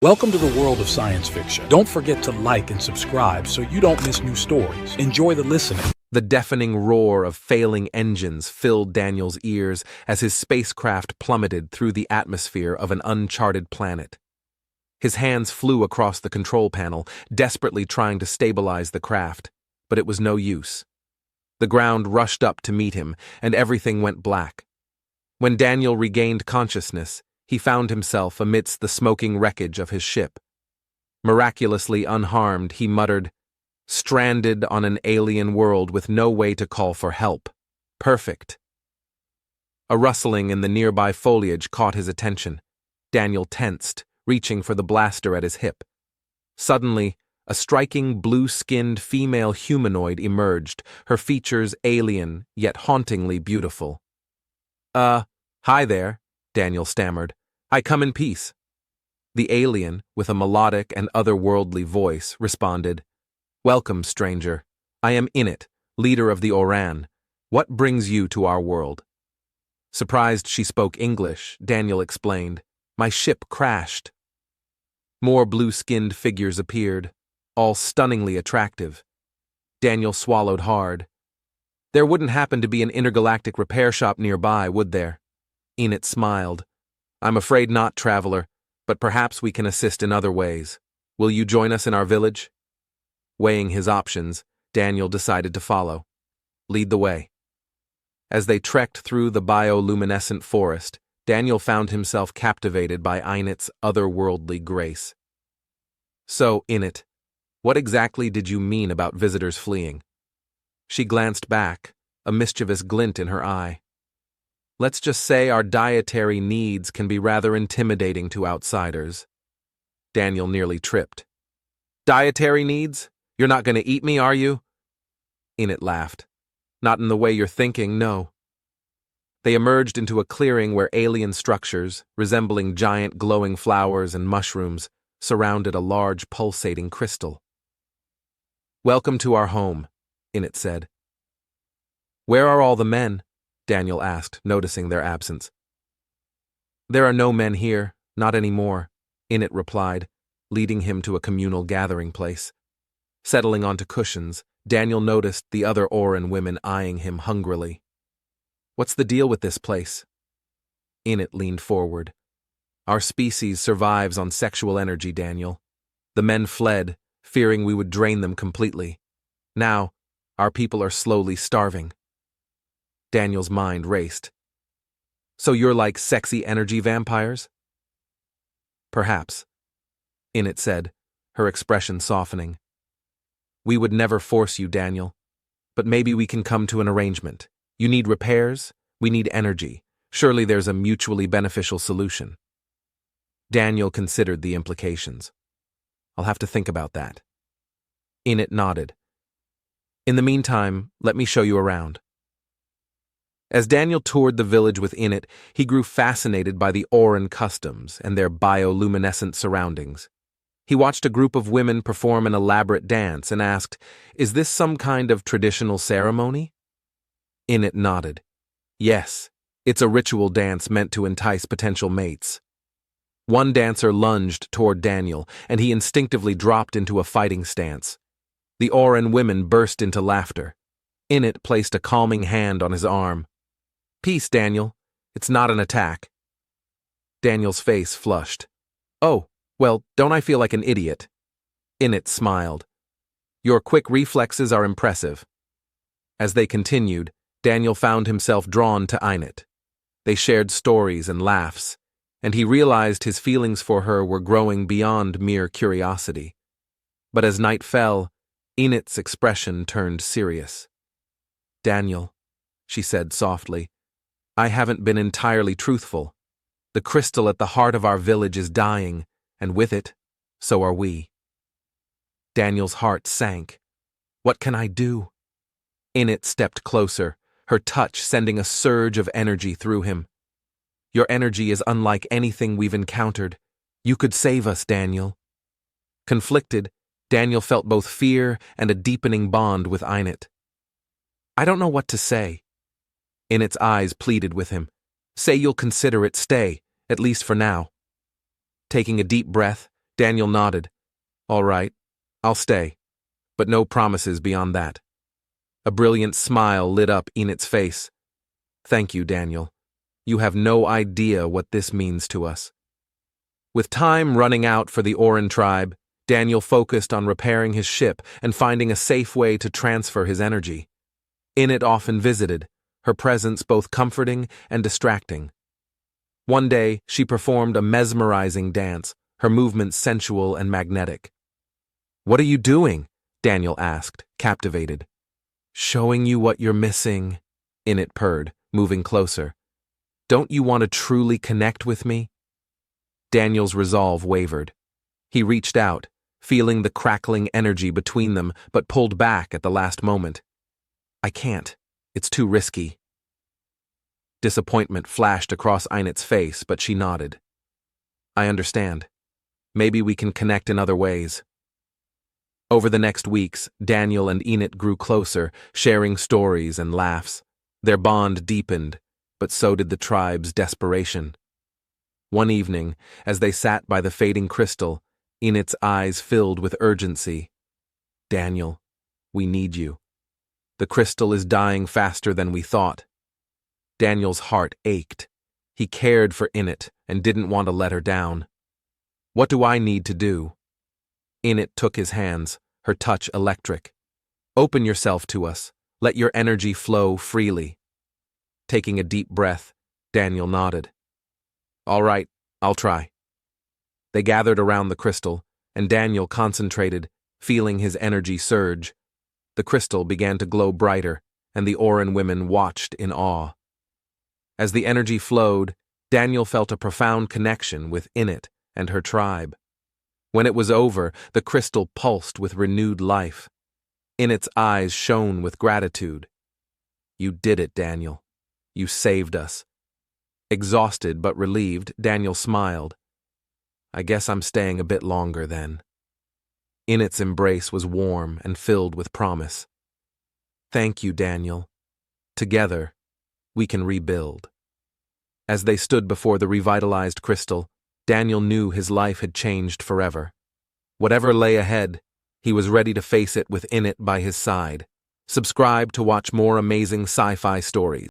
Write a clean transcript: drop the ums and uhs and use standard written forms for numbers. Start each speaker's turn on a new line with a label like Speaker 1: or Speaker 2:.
Speaker 1: Welcome to the world of science fiction. Don't forget to like and subscribe so you don't miss new stories. Enjoy the listening.
Speaker 2: The deafening roar of failing engines filled Daniel's ears as his spacecraft plummeted through the atmosphere of an uncharted planet. His hands flew across the control panel, desperately trying to stabilize the craft, but it was no use. The ground rushed up to meet him, and everything went black. When Daniel regained consciousness, he found himself amidst the smoking wreckage of his ship. Miraculously unharmed, he muttered, "Stranded on an alien world with no way to call for help. Perfect." A rustling in the nearby foliage caught his attention. Daniel tensed, reaching for the blaster at his hip. Suddenly, a striking blue-skinned female humanoid emerged, her features alien yet hauntingly beautiful. Hi there," Daniel stammered. "I come in peace." The alien, with a melodic and otherworldly voice, responded, "Welcome, stranger. I am Init, leader of the Oran. What brings you to our world?" Surprised she spoke English, Daniel explained, "My ship crashed." More blue-skinned figures appeared, all stunningly attractive. Daniel swallowed hard. There wouldn't happen to be an intergalactic repair shop nearby, would there? Enid smiled. "I'm afraid not, traveler, but perhaps we can assist in other ways. Will you join us in our village?" Weighing his options, Daniel decided to follow. Lead the way. As they trekked through the bioluminescent forest, Daniel found himself captivated by Einit's otherworldly grace. "So, Init, what exactly did you mean about visitors fleeing?" She glanced back, a mischievous glint in her eye. "Let's just say our dietary needs can be rather intimidating to outsiders." Daniel nearly tripped. "Dietary needs? You're not going to eat me, are you?" Enid laughed. "Not in the way you're thinking, no." They emerged into a clearing where alien structures, resembling giant glowing flowers and mushrooms, surrounded a large pulsating crystal. "Welcome to our home," Enid said. "Where are all the men?" Daniel asked, noticing their absence. "There are no men here, not anymore," Enid replied, leading him to a communal gathering place. Settling onto cushions, Daniel noticed the other Oran women eyeing him hungrily. "What's the deal with this place?" Enid leaned forward. "Our species survives on sexual energy, Daniel. The men fled, fearing we would drain them completely. Now, our people are slowly starving." Daniel's mind raced. "So you're like sexy energy vampires?" "Perhaps," Enid said, her expression softening. "We would never force you, Daniel. But maybe we can come to an arrangement. You need repairs, we need energy. Surely there's a mutually beneficial solution." Daniel considered the implications. "I'll have to think about that." Enid nodded. "In the meantime, let me show you around." As Daniel toured the village with Enid, he grew fascinated by the Oran customs and their bioluminescent surroundings. He watched a group of women perform an elaborate dance and asked, "Is this some kind of traditional ceremony?" Enid nodded. "Yes, it's a ritual dance meant to entice potential mates." One dancer lunged toward Daniel, and he instinctively dropped into a fighting stance. The Oran women burst into laughter. Enid placed a calming hand on his arm. "Peace, Daniel. It's not an attack." Daniel's face flushed. "Oh, well, don't I feel like an idiot?" Enid smiled. "Your quick reflexes are impressive." As they continued, Daniel found himself drawn to Einit. They shared stories and laughs, and he realized his feelings for her were growing beyond mere curiosity. But as night fell, Enid's expression turned serious. "Daniel," she said softly, "I haven't been entirely truthful. The crystal at the heart of our village is dying, and with it, so are we." Daniel's heart sank. "What can I do?" Enid stepped closer, her touch sending a surge of energy through him. "Your energy is unlike anything we've encountered. You could save us, Daniel." Conflicted, Daniel felt both fear and a deepening bond with Einit. "I don't know what to say." Enid's eyes pleaded with him. "Say you'll consider it, stay, at least for now." Taking a deep breath, Daniel nodded. All right, I'll stay, but no promises beyond that. A brilliant smile lit up Enid's face. Thank you, Daniel. You have no idea what this means to us. With time running out for the Orin tribe, Daniel focused on repairing his ship and finding a safe way to transfer his energy. Enid often visited, her presence both comforting and distracting. One day, she performed a mesmerizing dance, her movements sensual and magnetic. What are you doing? Daniel asked, captivated. Showing you what you're missing, Enid purred, moving closer. Don't you want to truly connect with me? Daniel's resolve wavered. He reached out, feeling the crackling energy between them, but pulled back at the last moment. I can't. It's too risky. Disappointment flashed across Einit's face, but she nodded. I understand. Maybe we can connect in other ways. Over the next weeks, Daniel and Enid grew closer, sharing stories and laughs. Their bond deepened, but so did the tribe's desperation. One evening, as they sat by the fading crystal, Enid's eyes filled with urgency. Daniel, we need you. The crystal is dying faster than we thought. Daniel's heart ached. He cared for Enid and didn't want to let her down. What do I need to do? Enid took his hands, her touch electric. Open yourself to us. Let your energy flow freely. Taking a deep breath, Daniel nodded. All right, I'll try. They gathered around the crystal, and Daniel concentrated, feeling his energy surge. The crystal began to glow brighter, and the Orin women watched in awe. As the energy flowed, Daniel felt a profound connection with Enid and her tribe. When it was over, the crystal pulsed with renewed life. Enid's eyes shone with gratitude. You did it, Daniel. You saved us. Exhausted but relieved, Daniel smiled. I guess I'm staying a bit longer then. Enid's embrace was warm and filled with promise. Thank you, Daniel. Together, we can rebuild. As they stood before the revitalized crystal, Daniel knew his life had changed forever. Whatever lay ahead, he was ready to face it with Enid by his side. Subscribe to watch more amazing sci-fi stories.